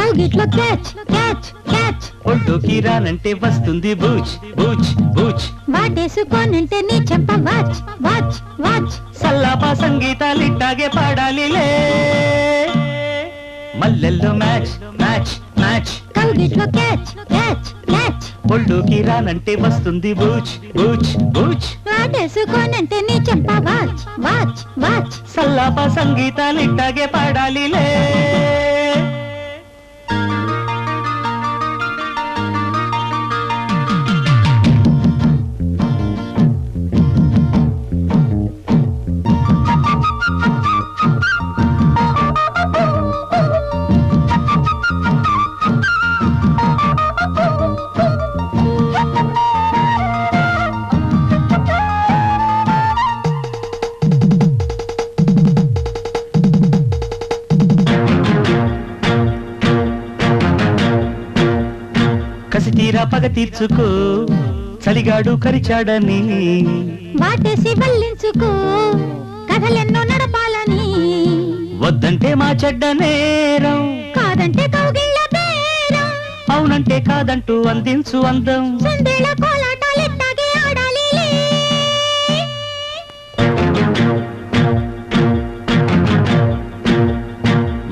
కౌగిట్లో catch catch catch. ఒడ్డుకి రానంటే వస్తుంది బూచ్ బూచ్ బూచ్. వాటేసుకోనంటే నీ చెంప వాచ్ వాచ్ వాచ్. సల్లాపా సంగీతాలిట్టాగే పాడాలిలే. మల్లెల్లో మ్యాచ్ మ్యాచ్ మ్యాచ్. కౌగిట్లో క్యాచ్ క్యాచ్ క్యాచ్. ఒడ్డుకి రానంటే వస్తుంది బూచ్ బూచ్ బూచ్. వాటేసుకోనంటే నీ చెంప వాచ్ వాచ్ వాచ్. సల్లాపా సంగీతాలిట్టాగే పాడాలిలే. కసి తీరా పగ తీర్చుకో, చలిగాడు కరిచాడని. వాటేసి వల్లించుకో, కథలెన్నో నడపాలని. వద్దంటే మా చెడ్డ నేరం, కాదంటే కౌగిళ్ళ బేరం. అవునంటే కాదంటూ అందించు అందం. సందేళ కోలాటాలెట్టాగే ఆడాలిలే.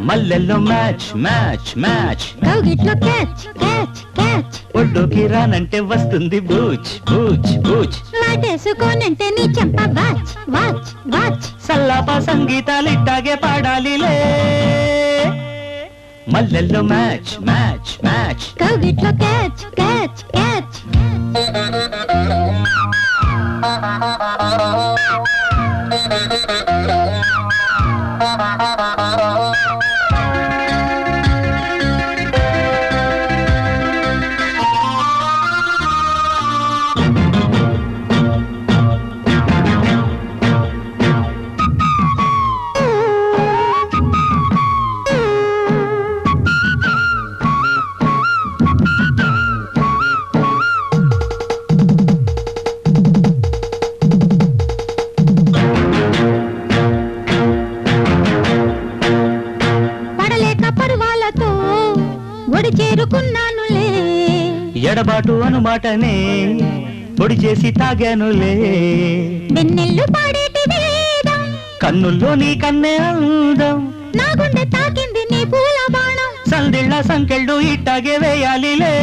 మల్లెల్లో మ్యాచ్ మ్యాచ్ మ్యాచ్. కౌగిట్లో క్యాచ్ క్యాచ్ క్యాచ్. ఒడ్డుకి రానంటే వస్తుంది బూచ్ బూచ్ బూచ్. వాటేసుకోనంటే నీ చెంప వాచ్ వాచ్ వాచ్. సల్లాపా సంగీతాలిట్టాగే పాడాలిలే. మల్లెల్లో మ్యాచ్ మ్యాచ్ మ్యాచ్. కౌగిట్లో క్యాచ్ క్యాచ్ క్యాచ్. ఒడి చేరుకున్నానులే. ఎడబాటు అనుమాటనే పొడి చేసి తాగానులే. వెన్నెల్లు పాడేటి వేదం, కన్నుల్లో నీ కన్నే అందం. నా గుండె తాకింది నీ పూల బాణం. సందిళ్ళ సంకెళ్ళు ఇట్టాగే వేయాలిలే.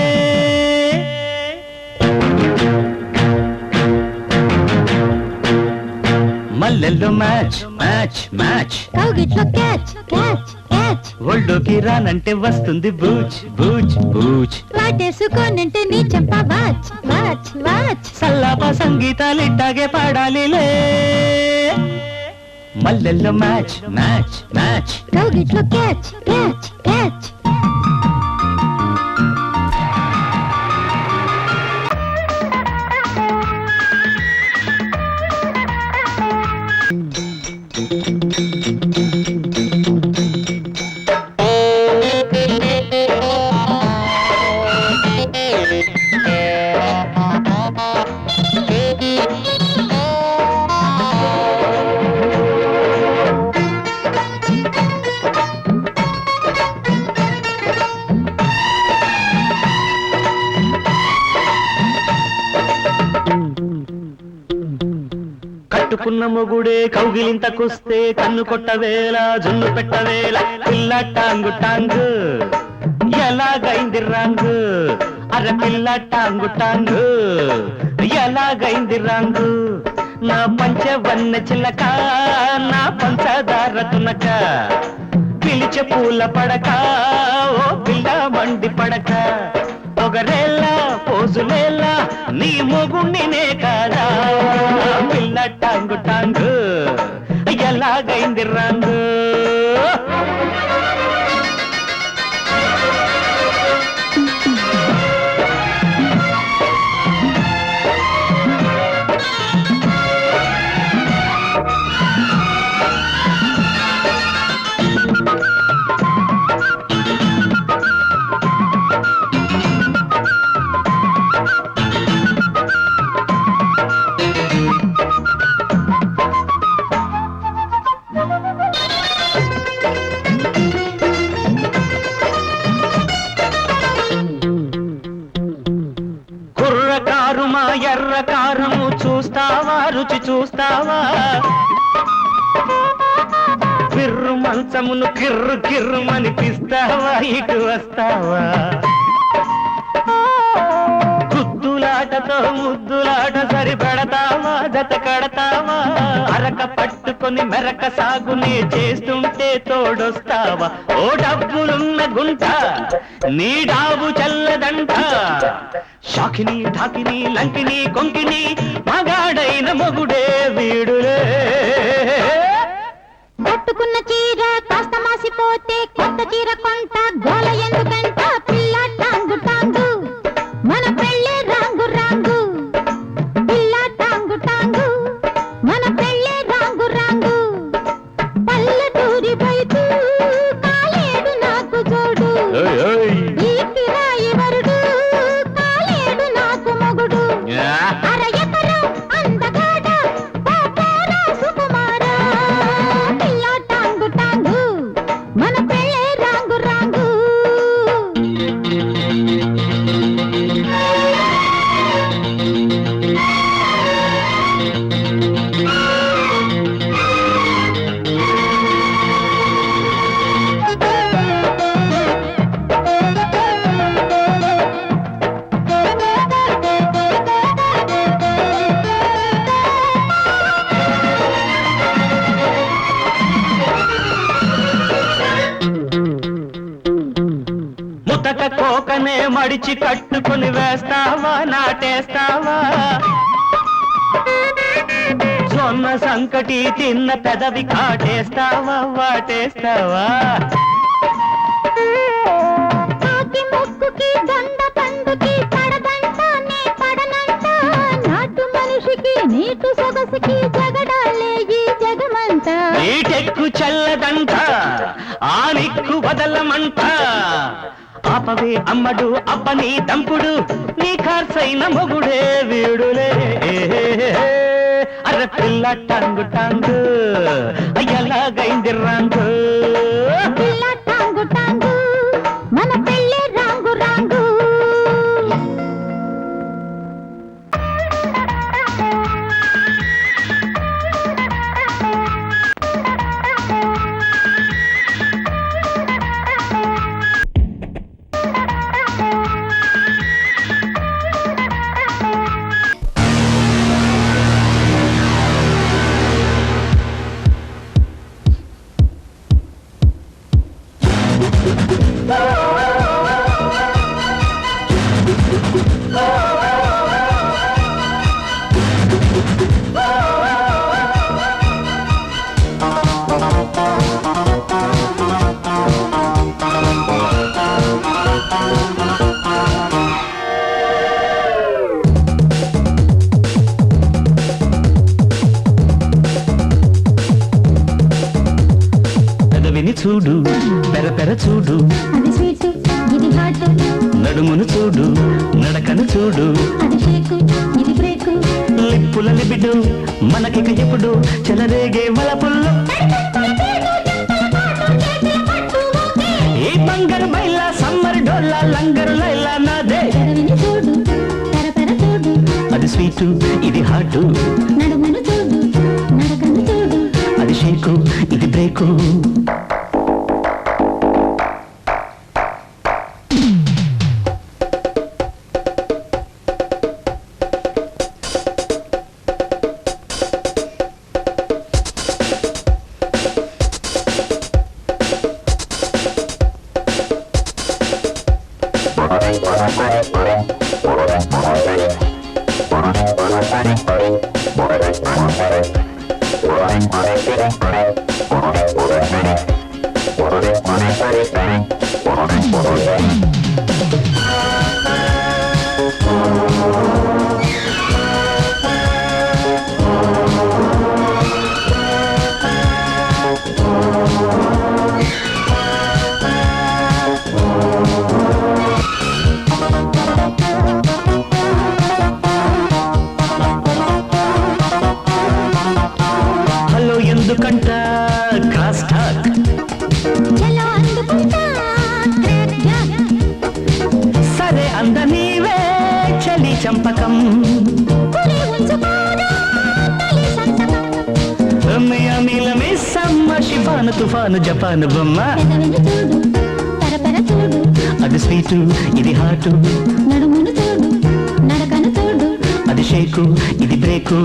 మల్లెల్లో మ్యాచ్ మ్యాచ్ మ్యాచ్. కౌగిట్లో క్యాచ్ క్యాచ్ క్యాచ్. ఒళ్ళోకి రానంటే వస్తుంది బూచ్ బూచ్ బూచ్. వాటేసుకోనంటే నీ చెంప వాచ్ వాచ్ వాచ్. సల్లాపా సంగీతాలిట్టాగే పాడాలిలే. మల్లెల్లో మ్యాచ్ మ్యాచ్ మ్యాచ్. కౌగిట్లో క్యాచ్ క్యాచ్ క్యాచ్. కట్టుకున్న మొగుడే కౌగిలింతకొస్తే కన్ను కొట్టవేళ జున్ను పెట్టవేళ. పిల్ల టాంగు టాంగు ఎలాగైంది రాంగు. అర పిల్ల టాంగు టాంగు ఎలాగైంది రాంగు. నా పంచవన్న చిలక, నా పంచదార తునక. పిలిచే పూల పడక, ఓ పిల్ల మండి పడక. పొగరేలా పోజులేలా నీ మొగుణ్ణినే కాదా. పిల్ల టాంగు టాంగు ఎలాగైంది రాంగు. చూస్తావా బిర్రు మంచమును కిర్రు కిర్రు అనిపిస్తావా ఇటు వస్తావా గుద్దులాటతో ముద్దులాట సరిపెడతావా జత కడతావా అరక పట్టుకొని మెరక సాగునే చేస్తుంటే తోడొస్తావా ఓ డబ్బులున్న గుంట నీ డాబు చల్లదంట షాకిని ఢాకిని లంకిని కొంకిని మగాడైన మొగుడే వీడులే కట్టుకున్న చీర కాస్త మాసిపోతే కొత్త చీర కొంట గోల ఎందుకంట పిల్ల టాంగు టాంగు మన పెళ్ళే రాంగు రాంగు పిల్ల టాంగు టాంగు మన పెళ్ళే రాంగు రాంగు పల్లెటూరి బయటు కాలేడు నాకు జోడు ఈ కిరాయి వరుడు కాలేడు నాకు మొగుడు అర ఎకరం అందగాడ పాపారా సుకుమారా పిల్ల టాంగు టాంగు మన పెళ్ళే రాంగు రాంగు ముతక కోకనే మడిచి కట్టుకుని వేస్తావా నాటేస్తావా సొన్న సంకటి తిన్న పెదవి కాటేస్తావా వాటేస్తావా కాకి ముక్కుకి దొండ పండుకి పడదంట నీ పడనంట నాటు మనిషికి నీటు సొగసికి జగడాలే ఈ జగమంట నీటెక్కు చల్లదంట ఆ నిక్కు వదలమంట ఆపవే అమ్మడు అబ్బని దంపుడు నీ ఖర్చైన మొగుడే వీడులే అర పిల్ల టాంగు టాంగు అయ్యలాగైంది రాంగు పిల్ల టాంగు టాంగు మన పెళ్ళే రాంగు రాంగు పెదవిని చూడు పెర పెర చూడు అది స్వీట్ ఇది హాట్ నడుమును చూడు నడకను చూడు అది షేక్ ఇది బ్రేక్ లిప్పుల లిబిడు మనకిక ఎప్పుడు చెలరేగే వలపుల్లో ఈ బంగారు బైల సమ్మర్ డోల్లా లంగరు లైలా నాదే పెదవిని చూడు పెర పెర చూడు అది స్వీటు ఇది హాటు నడుమును చూడు నడకను చూడు అది షేకు ఇది బ్రేకు హలో ఎందుకంట క్రాస్ టాక్ చలో అందుకుంటా క్రాక్ జాక్ సరే అంద నీవే చలి చంపకం పులి ఉంచుకోరా తలి తుఫాను జపాను బొమ్మ పెదవిని చూడు పరపర చూడు అది స్వీటు ఇది హాటు నడుమును చూడు నడకను చూడు అది షేకు ఇది బ్రేకు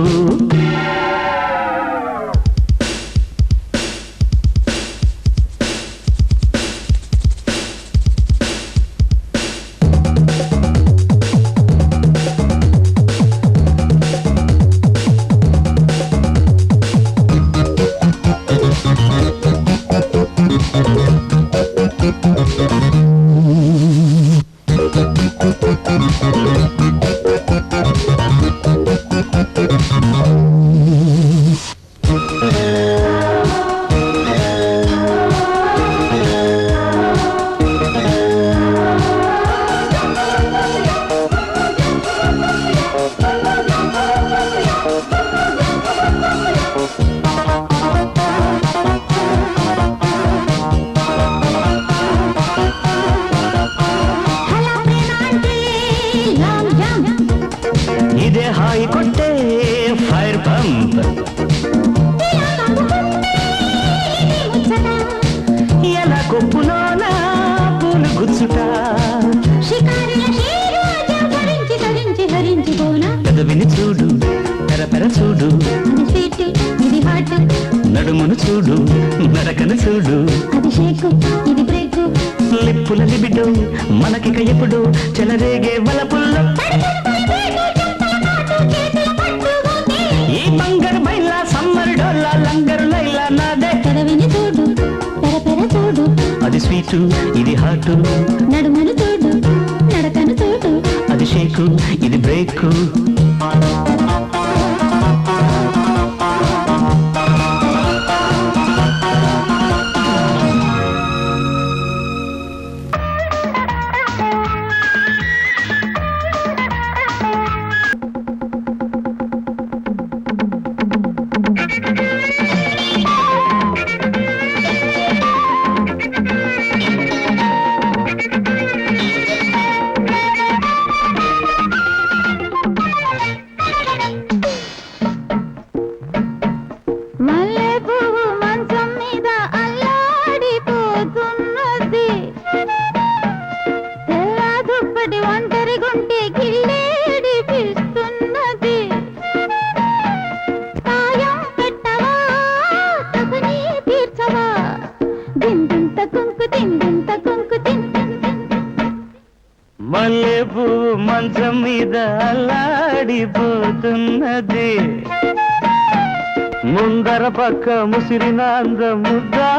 హలా ప్రేమాంటి లాంగ్ జంప్ ఇదే హాయి కొట్టే ఫైర్ పంప్ ఇలా నవ్వుకుంటే ఇది ముచ్చట ఎలా కొప్పులోన పూలు గుచ్చుట షికారుల శీరోజం ధరించి ధరించి హరించిపోనా పెదవిని చూడు పెరపెర చూడు అది స్వీట్ ఇది హాట్ నడుమును చూడు నడకను చూడు అది షేకు ఇది బ్రేకు లిప్పుల లిబిడు మనకిక ఎప్పుడు చెలరేగే వలపుల్లో ఈ బంగారు బైలా సమ్మర్ డోలా లంగరు లైలా నాదే పెదవిని చూడు పెరపెర చూడు అది స్వీటు ఇది హాటు నడుమును చూడు నడకను చూడు అది షేకు ఇది బ్రేకు మల్లె పువ్వు మంచం మీద అల్లాడిపోతున్నది తెల్ల దుప్పటి ఒంటరి గుంటి కిల్లేడిపిస్తున్నది సాయం పెట్టవా తగుని తీర్చవా దిందింత కుంకు దిందింత కుంకు మల్లె పువ్వు మంచం మీద అల్లాడిపోతున్నది ముందర పక్క ముసిరిన అందం ముద్దాడమంటున్నది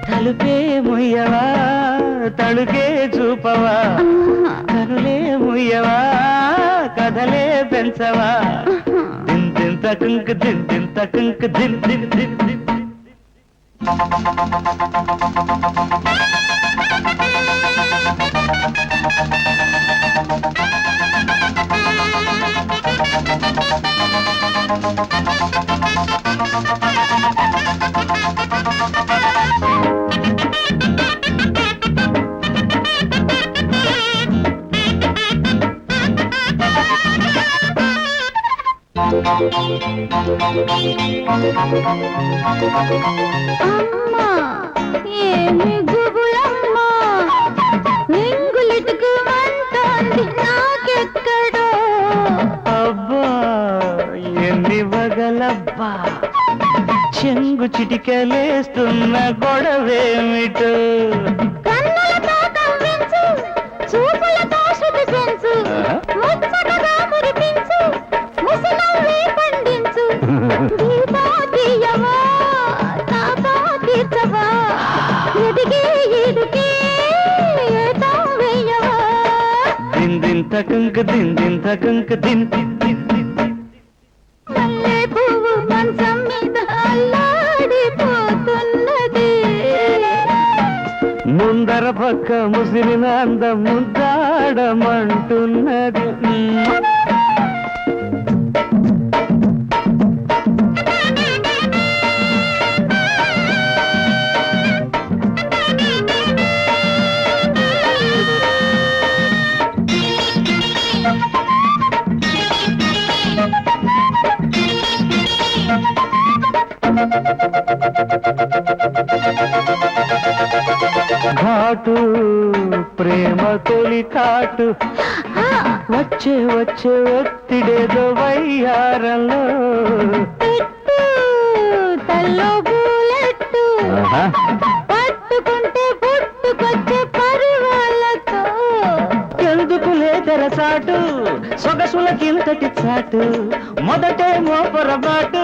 తలుపే ముయ్యవా తలుకే చూపవా కనులే ముయ్యవా కథలే పెంచవా దింత కుంకు దింత కుంకు దిన్ దిన్ దిన్ దిన్ అమ్మా ఏమి గుబులమ్మా ఎంగులిటుకు మంటోంది నాకెక్కడో అబ్బా ఎన్ని వగలబ్బా చెంగు చిటికలేస్తున్న గొడవేమిటో కన్నులతో కవ్వించు చూపులతో శృతి సెంచు ముచ్చటగా మురిపించు ముసలవ్వే పండించు దీపా తీయవా తాపా తీర్చవా ఎదిగే ఇదుకే ఏదో వేయవా దింత కుంకు దిన్ మల్లె పువ్వు మంచం మీద అల్లాడిపోతున్నది ముందర పక్క ముసిరిన అందం ముద్దాడమంటున్నది ఘాటు ప్రేమ తొలి కాటు వచ్చే వచ్చే ఒత్తిడేదో వయ్యారంలో తల్లో బూలెట్టు పట్టుకుంటే పుట్టుకొచ్చే పరివాళ్ళతో ఎందుకు లేదరసాటు సొగసుల కిందటి చాటు మొదటే మోపరబాటు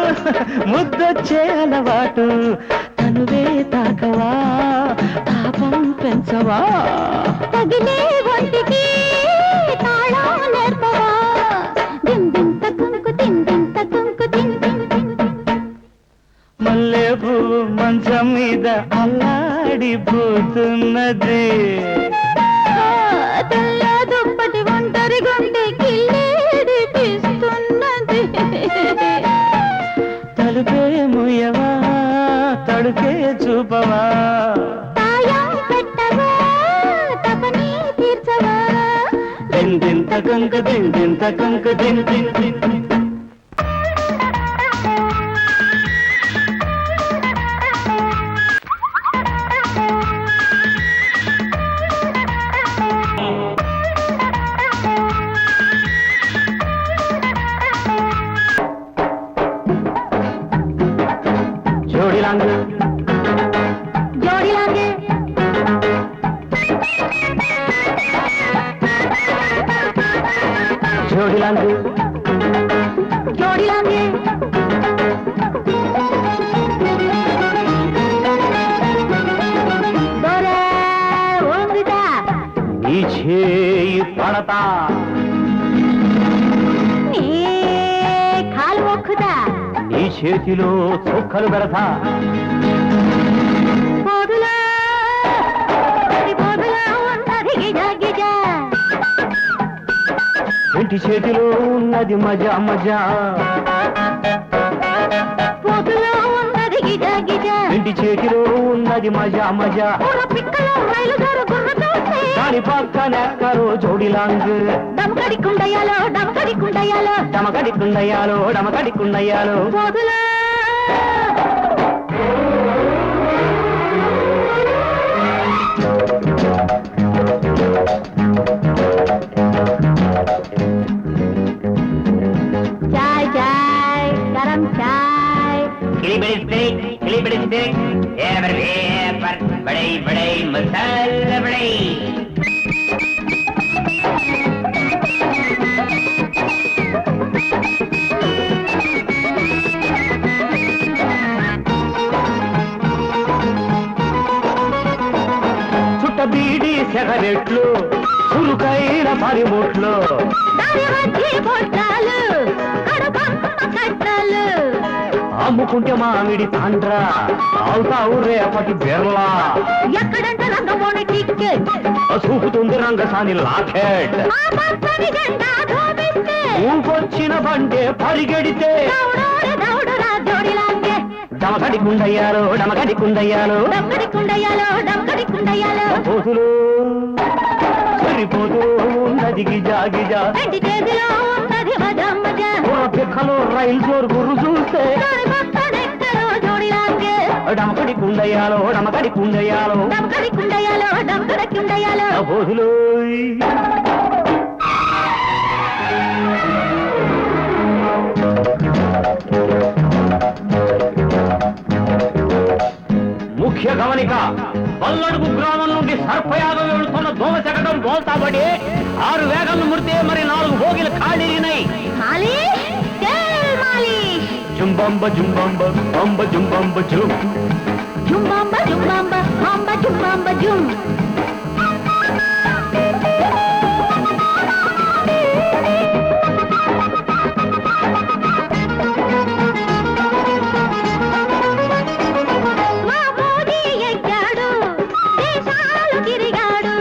ముద్దొచ్చే అలవాటు తనువే తాకవా తాపం పెంచవా తగిలే ఒంటికి తాళం నేర్పవా దిందింత కుంకు దిందింత కుంకు మల్లె పువ్వు మంచం మీద అల్లాడిపోతున్నది తెల్ల దుప్పటి ఒంటరి గుండె కిల్లేడిపిస్తున్నది తలుపే ముయ్యవా తడుకే చూపవా తాయం పెట్టవా తపని తీర్చవా దిందింత కంక దిందింత కంక దిన్ దిన్ దిన్ దిన్. జోడిలాంగు జోడిలాగే జోడిలాంగు జోడిలాగే దొరే ఓందిదా నీ చేయి పడతా నీ కాలు మొక్కుదా నీ చేతిలో చొక్కలు పెడతా పోదులా పోదులా ఉన్నది గిజా గిజా ఇంటి చేతిలో ఉన్నది మజా మజా పోదులా ఉన్నది గిజా గిజా ఇంటి చేతిలో ఉన్నది మజా మజా పూల పిక్కలో రైలు దొర గుర్ర చూస్తే దాని పక్కన ఎక్కరో జోడిలాంగ్ డమకడి కుండయ్యాలో డమకడి కుండయ్యాలో డమకడి కుండయ్యాలో డమకడి కుండయ్యాలో పోదులా చాయ్ చాయ్ గరం చాయ్ खिली बड़ी स्टिक पर बड़े बड़े मसाला बड़े చుట్ట బీడి సిగరెట్లు చురుకైన పనిముట్లు దాని వచ్చి పొట్టాలు కడుపమ్మ కట్టాలు అమ్ముకుంటే మామిడి తాండ్రా తాగుతావు రేపటి బెర్లా ఎక్కడంట రంగమోని టికెట్ చూపుతుంది రంగసాని లాకెట్ మా పచ్చని జెండా ధోపిస్తే ఊపొచ్చిన బండే పరిగెడితే దౌడోరే దౌడురా జోడిలాంగే డమకడి కుండయ్యాలో డమకడి కుండయ్యాలో డమ్మడి కుండయ్యాలో డమ్మడి కుండయ్యాలో పోతులు సరిపోతూ ఉన్నది గిజా గిజా ఇంటి చేతిలో ఉన్నది మజా మజా పిక్కలో రైలు జోరు గుర్రు చూస్తే దాని పక్కనెక్కడో జోడిలాంగే డమకడి కుండయ్యాలో డమకడి కుండయ్యాలో డమ్మడి కుండయ్యాలో డమ్మడి కుండయ్యాలో పోతులు ముఖ్య గమనిక పల్లడుగు గ్రామం నుండి సర్పయాగం వెళుతున్న దోమ చెగడం బోల్తాబడి 6 వేగంలు ముడితే మరి 4 భోగిలు ఖాళీనాయి మాలి జల్ మాలి జుంబంబ జుంబంబ బంబ జుంబంబ జుం జుంబాంబ జుంబాంబ బాంబ జుంబాంబ జుం మా మోదీ ఎక్కాడు దేశాలు తిరిగాడు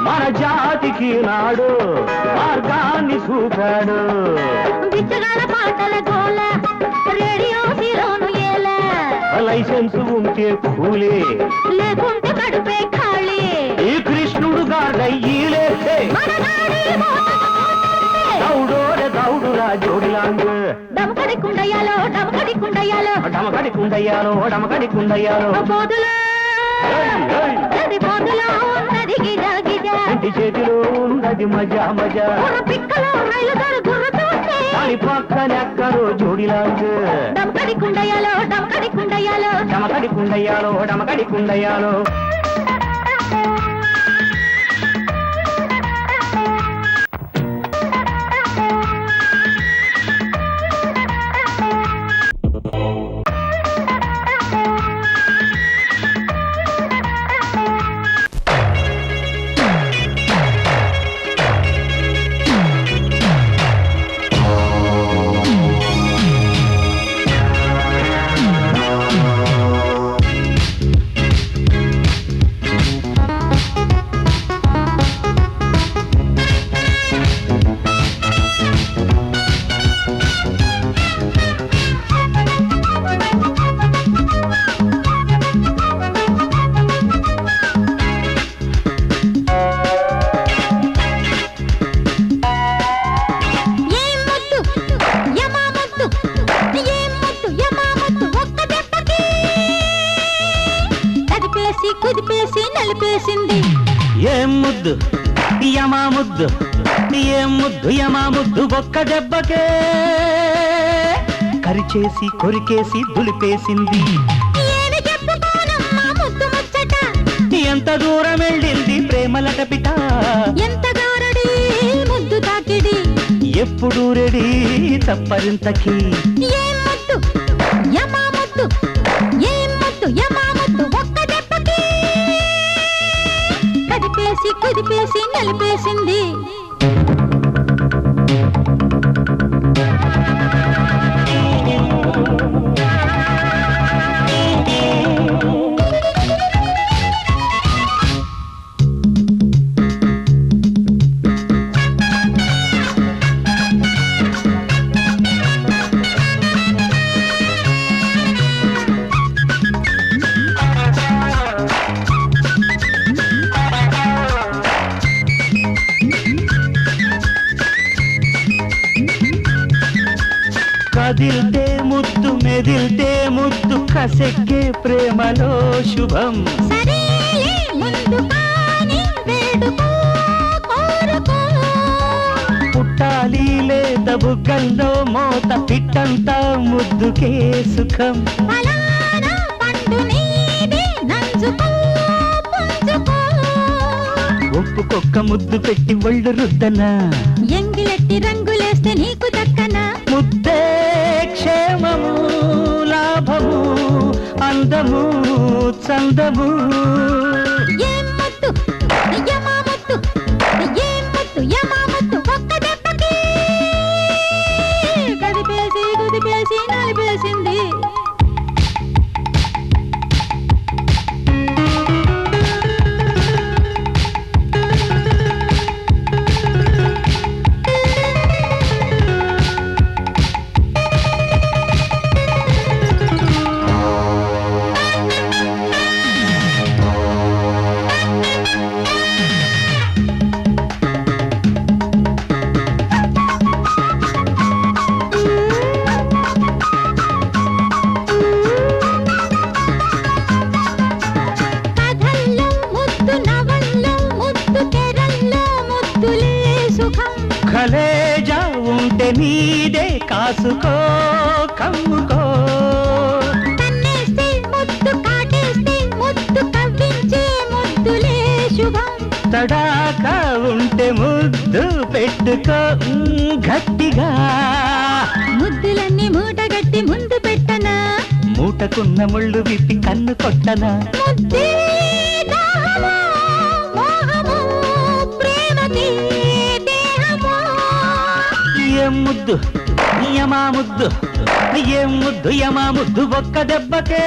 మన జాతికి నాడు మార్గాన్ని చూపాడు బిచ్చగాల పాటల గోల రేడియో సిరోను ఏలా లైసెన్స్ ఉంటే కూలే లేకుంటే కడుపే ఖాళీ ఈ కృష్ణుడు గాడయ్యి లేస్తే మన గాడి దౌడోరే దౌడురా జోడిలాంగ్ డమకడి కుండయ్యాలో డమకడి కుండయ్యాలో డమకడి కుండయ్యాలో డమకడి కుండయ్యాలో బోదులా ఏయ్, ఏయ్. అది బోదులా ఉన్నది మజా మజా పిక్కలో రైలుదారు గుర్రుతూస్తే దాని పక్కనెక్కడో జోడిలాంగ్ డమకడి కుండయ్యాలో డమకడి కుండయ్యాలో డమకడి కుండయ్యాలో డమకడి కుండయ్యాలో కుదిపేసి నలిపేసింది ఏం ముద్దు యమా ముద్దు ఏం ముద్దు యమా ముద్దు ఒక్క దెబ్బకే కరిచేసి కొరికేసి దులిపేసింది ఏమి చెప్పుకోనమ్మా ముద్దు ముచ్చట ఎంత దూరం వెళ్ళింది ప్రేమలట పిట ఎంత గారడి ముద్దు తాకిడి ఎప్పుడు రెడీ తప్పరింతకి ఏం ముద్దు యమా ముద్దు ఏం ముద్దు యమా ముద్దు ఒక్క దెబ్బకి కదిపేసి కుదిపేసి నలిపేసింది కదిల్తే ముద్దు మెదిల్తే ముద్దు కసెక్కే ప్రేమలో శుభం సరేలే ముందు కాని వేడుకో కోరుకో పుట్టాలి లేత బుగ్గల్లో మోత పిట్టంతా ముద్దుకే సుఖం ఫలానా పండు నీది నంజుకో పుంజుకో ఒప్పుకొక్క ముద్దు పెట్టి ఒళ్ళు రుద్దనా ఎంగిలెట్టి రంగులేస్తే నీకు దక్కన ముద్దే క్షేమము లాభము అందము చందము ఏం ముద్దు యమా ముద్దు ఏం ముద్దు యమా ముద్దు ఒక్క దెబ్బకి కదిపేసి కుదిపేసి నలిపేసింది కథల్లో ముద్దు నవల్లో ముద్దు తెరల్లో ముద్దులే సుఖం కలేజా ఉంటే నీదే కాసుకో కమ్ముకో కన్నేస్తే ముద్దు కాటేస్తే ముద్దు కవ్వించే ముద్దులే శుభం తడాక ఉంటే ముద్దు పెట్టుకో గట్టిగా ముద్దులన్నీ మూటగట్టి ముందు పెట్టనా మూటకున్న ముళ్ళు విప్పి కన్ను కొట్టనా ముద్దే దాహమో, మోహమో, ప్రేమకి దేహమో. ఏం ముద్దు యమా ముద్దు ఏం ముద్దు యమా ముద్దు ఒక్క దెబ్బకే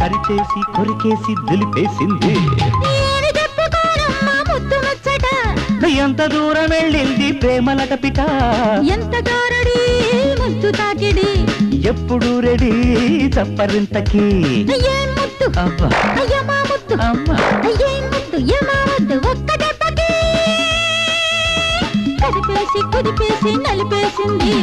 కరిచేసి కొరికేసి దులిపేసింది ఏమి చెప్పుకోనమ్మా ముద్దు ముచ్చట ఎంత దూరం వెళ్ళింది ప్రేమలట పిట ఎంత గారడి ముద్దు తాకిడి ఎప్పుడు రెడీ తప్పరింతకి ఏం ముద్దు అబ్బా యమా ముద్దు అమ్మా ఏం ముద్దు యమా ముద్దు ఒక్క దెబ్బకి కదిపేసి కుదిపేసి నలిపేసింది